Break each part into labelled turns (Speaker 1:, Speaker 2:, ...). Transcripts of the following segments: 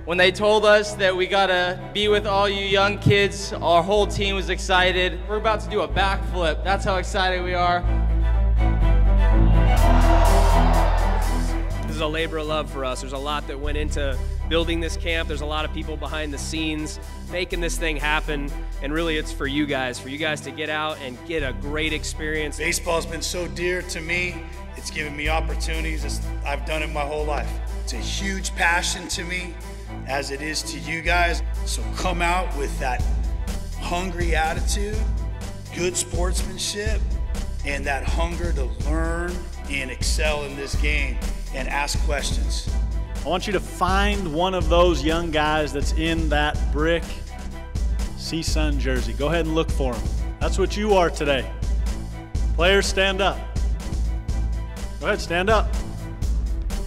Speaker 1: When they told us that we got to be with all you young kids, our whole team was excited. We're about to do a backflip. That's how excited we are.
Speaker 2: This is a labor of love for us. There's a lot that went into building this camp. There's a lot of people behind the scenes making this thing happen. And really it's for you guys to get out and get a great experience.
Speaker 3: Baseball's been so dear to me. It's given me opportunities. I've done it my whole life. It's a huge passion to me, as it is to you guys. So come out with that hungry attitude, good sportsmanship, and that hunger to learn and excel in this game and ask questions.
Speaker 4: I want you to find one of those young guys that's in that brick CSUN jersey. Go ahead and look for them. That's what you are today. Players, stand up. Go ahead, stand up.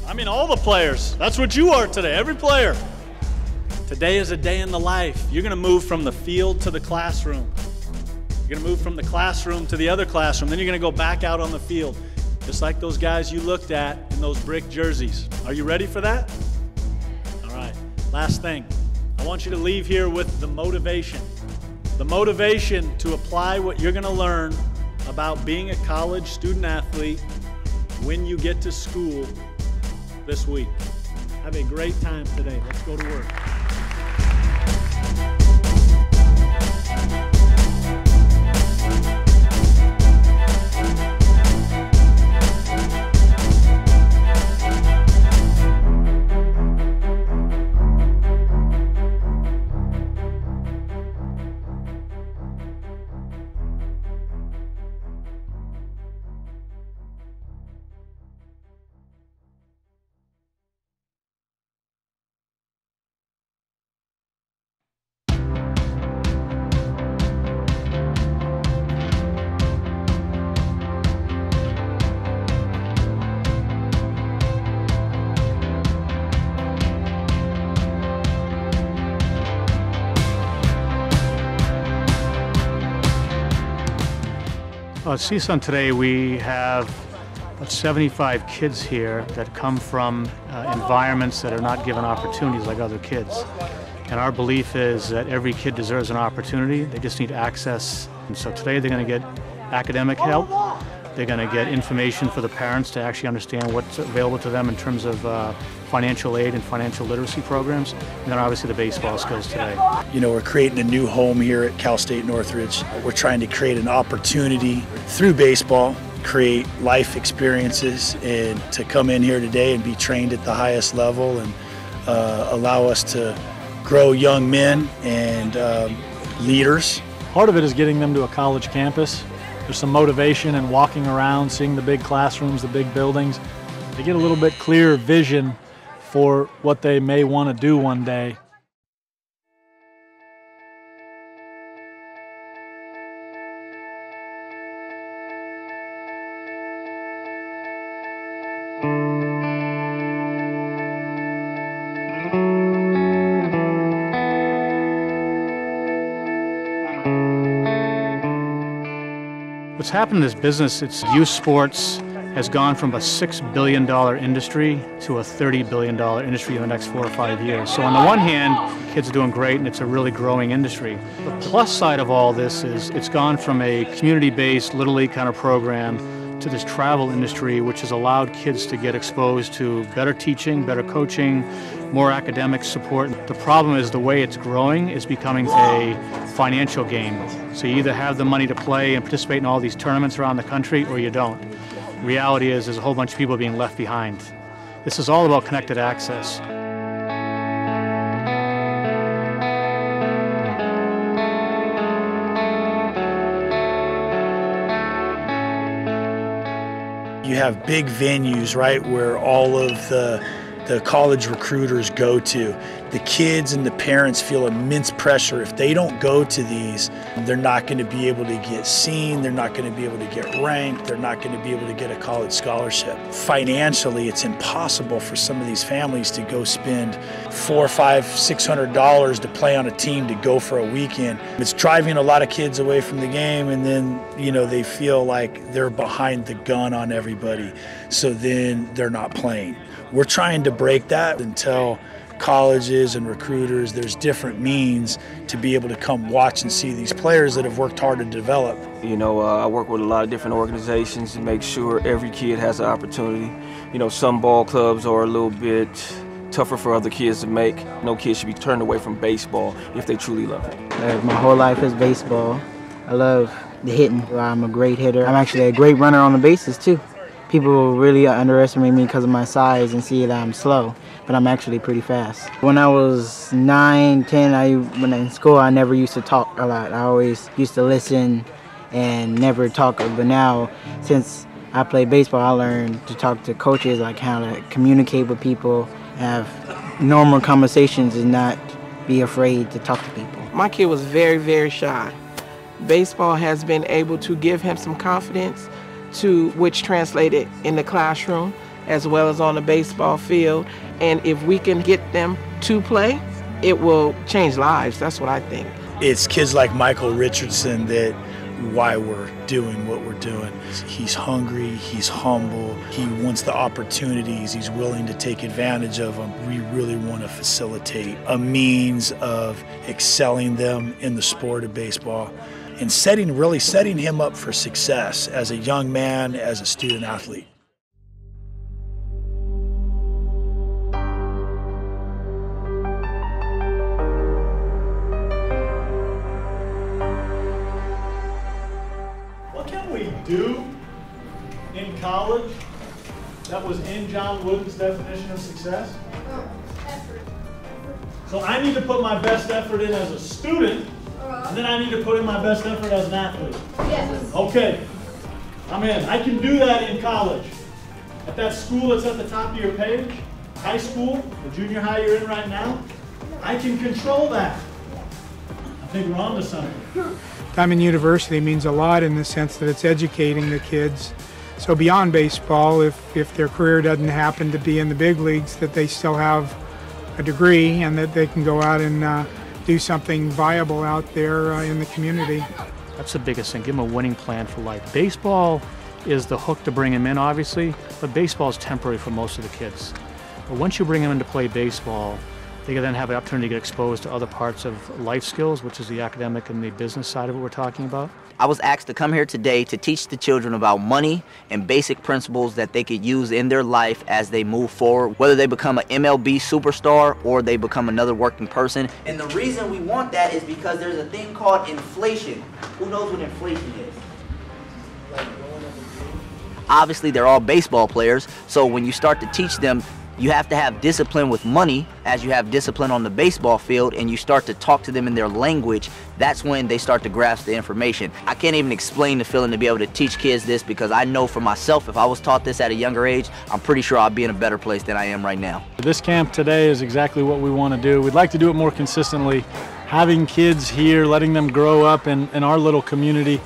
Speaker 4: I mean, all the players. That's what you are today, every player. Today is a day in the life. You're going to move from the field to the classroom. You're going to move from the classroom to the other classroom. Then you're going to go back out on the field, just like those guys you looked at in those brick jerseys. Are you ready for that? All right. Last thing. I want you to leave here with the motivation. The motivation to apply what you're going to learn about being a college student athlete when you get to school this week. Have a great time today. Let's go to work.
Speaker 5: At CSUN today, we have about 75 kids here that come from environments that are not given opportunities like other kids. And our belief is that every kid deserves an opportunity. They just need access. And so today they're going to get academic help. They're going to get information for the parents to actually understand what's available to them in terms of financial aid and financial literacy programs, and then obviously the baseball skills today.
Speaker 3: You know, we're creating a new home here at Cal State Northridge. We're trying to create an opportunity through baseball, create life experiences, and to come in here today and be trained at the highest level and allow us to grow young men and leaders.
Speaker 4: Part of it is getting them to a college campus. There's some motivation in walking around, seeing the big classrooms, the big buildings. They get a little bit clearer vision for what they may want to do one day.
Speaker 5: What's happened in this business, it's youth sports has gone from a $6 billion industry to a $30 billion industry in the next 4 or 5 years. So on the one hand, kids are doing great and it's a really growing industry. The plus side of all this is it's gone from a community-based Little League kind of program to this travel industry, which has allowed kids to get exposed to better teaching, better coaching, more academic support. The problem is the way it's growing is becoming a financial game. So you either have the money to play and participate in all these tournaments around the country or you don't. The reality is there's a whole bunch of people being left behind. This is all about connected access.
Speaker 3: You have big venues, right, where all of the college recruiters go to. The kids and the parents feel immense pressure. If they don't go to these, they're not going to be able to get seen, they're not going to be able to get ranked, they're not going to be able to get a college scholarship. Financially, it's impossible for some of these families to go spend $400, $500, $600 to play on a team to go for a weekend. It's driving a lot of kids away from the game, and then, you know, they feel like they're behind the gun on everybody, so then they're not playing. We're trying to break that and tell colleges and recruiters, there's different means to be able to come watch and see these players that have worked hard to develop.
Speaker 6: You know, I work with a lot of different organizations to make sure every kid has an opportunity. You know, some ball clubs are a little bit tougher for other kids to make. No kid should be turned away from baseball if they truly love it.
Speaker 7: My whole life is baseball. I love the hitting. I'm a great hitter. I'm actually a great runner on the bases too. People really underestimate me because of my size and see that I'm slow, but I'm actually pretty fast. When I was 9, 10, when in school, I never used to talk a lot. I always used to listen and never talk. But now, since I play baseball, I learned to talk to coaches, like how to communicate with people, have normal conversations and not be afraid to talk to people.
Speaker 8: My kid was very, very shy. Baseball has been able to give him some confidence, which translated in the classroom as well as on the baseball field. And if we can get them to play, it will change lives. That's what I think.
Speaker 3: It's kids like Michael Richardson that why we're doing what we're doing. He's hungry, he's humble, he wants the opportunities, he's willing to take advantage of them. We really want to facilitate a means of excelling them in the sport of baseball and really setting him up for success as a young man, as a student athlete.
Speaker 4: What can we do in college that was in John Wooden's definition of success?
Speaker 9: Effort.
Speaker 4: So I need to put my best effort in as a student, and then I need to put in my best effort as an athlete.
Speaker 9: Yes.
Speaker 4: Okay, I'm in. I can do that in college. At that school that's at the top of your page, high school, the junior high you're in right now, I can control that. I think we're on to something.
Speaker 10: Diamond University means a lot in the sense that it's educating the kids. So beyond baseball, if their career doesn't happen to be in the big leagues, that they still have a degree and that they can go out and do something viable out there in the community.
Speaker 5: That's the biggest thing. Give them a winning plan for life. Baseball is the hook to bring them in, obviously, but baseball is temporary for most of the kids. But once you bring them in to play baseball, they can then have an opportunity to get exposed to other parts of life skills, which is the academic and the business side of what we're talking about.
Speaker 11: I was asked to come here today to teach the children about money and basic principles that they could use in their life as they move forward, whether they become an MLB superstar or they become another working person. And the reason we want that is because there's a thing called inflation. Who knows what inflation is? Obviously, they're all baseball players, so when you start to teach them, you have to have discipline with money as you have discipline on the baseball field, and you start to talk to them in their language. That's when they start to grasp the information. I can't even explain the feeling to be able to teach kids this, because I know for myself, if I was taught this at a younger age, I'm pretty sure I'd be in a better place than I am right now.
Speaker 4: This camp today is exactly what we want to do. We'd like to do it more consistently, having kids here, letting them grow up in our little community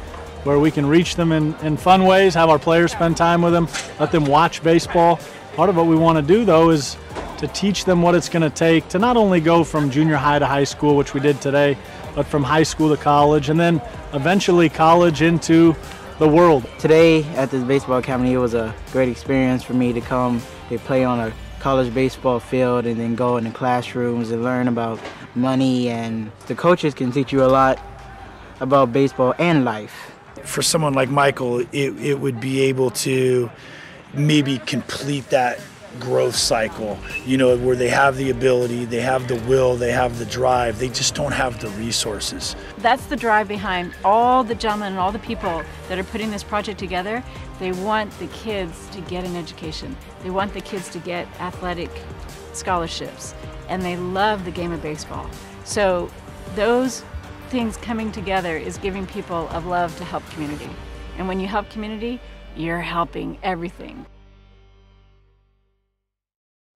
Speaker 4: where we can reach them in fun ways, have our players spend time with them, let them watch baseball. Part of what we want to do, though, is to teach them what it's going to take to not only go from junior high to high school, which we did today, but from high school to college, and then eventually college into the world.
Speaker 7: Today at this baseball academy, it was a great experience for me to come to play on a college baseball field and then go in the classrooms and learn about money, and the coaches can teach you a lot about baseball and life.
Speaker 3: For someone like Michael, it would be able to maybe complete that growth cycle, you know, where they have the ability, they have the will, they have the drive, they just don't have the resources.
Speaker 9: That's the drive behind all the gentlemen and all the people that are putting this project together. They want the kids to get an education. They want the kids to get athletic scholarships, and they love the game of baseball. So those things coming together is giving people a love to help community. And when you help community, you're helping everything.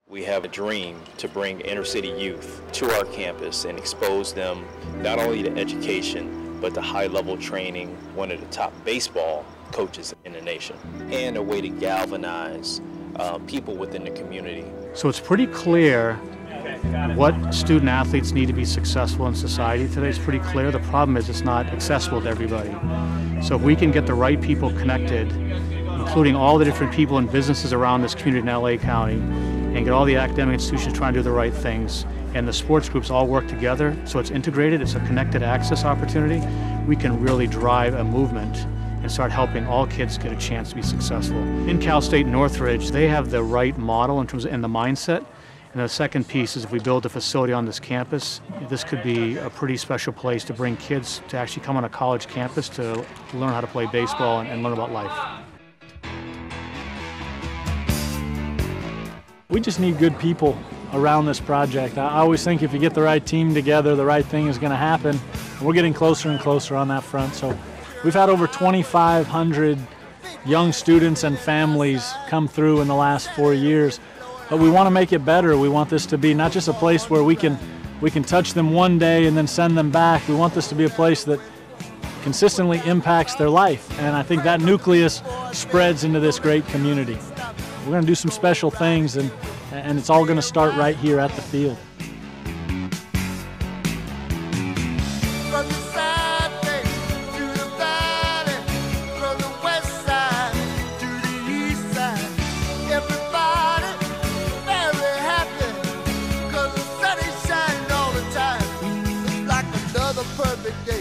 Speaker 12: We have a dream to bring inner city youth to our campus and expose them not only to education, but to high-level training, one of the top baseball coaches in the nation, and a way to galvanize people within the community.
Speaker 5: So it's pretty clear what student athletes need to be successful in society today. It's pretty clear. The problem is it's not accessible to everybody. So if we can get the right people connected, including all the different people and businesses around this community in LA County, and get all the academic institutions trying to do the right things, and the sports groups all work together, so it's integrated, it's a connected access opportunity, we can really drive a movement and start helping all kids get a chance to be successful. In Cal State Northridge, they have the right model in terms of, and the mindset. And the second piece is if we build a facility on this campus, this could be a pretty special place to bring kids to actually come on a college campus to learn how to play baseball and learn about life.
Speaker 4: We just need good people around this project. I always think if you get the right team together, the right thing is going to happen. And we're getting closer and closer on that front. So we've had over 2,500 young students and families come through in the last 4 years. But we want to make it better. We want this to be not just a place where we can touch them one day and then send them back. We want this to be a place that consistently impacts their life. And I think that nucleus spreads into this great community. We're going to do some special things, and it's all going to start right here at the field.
Speaker 13: Perfect day.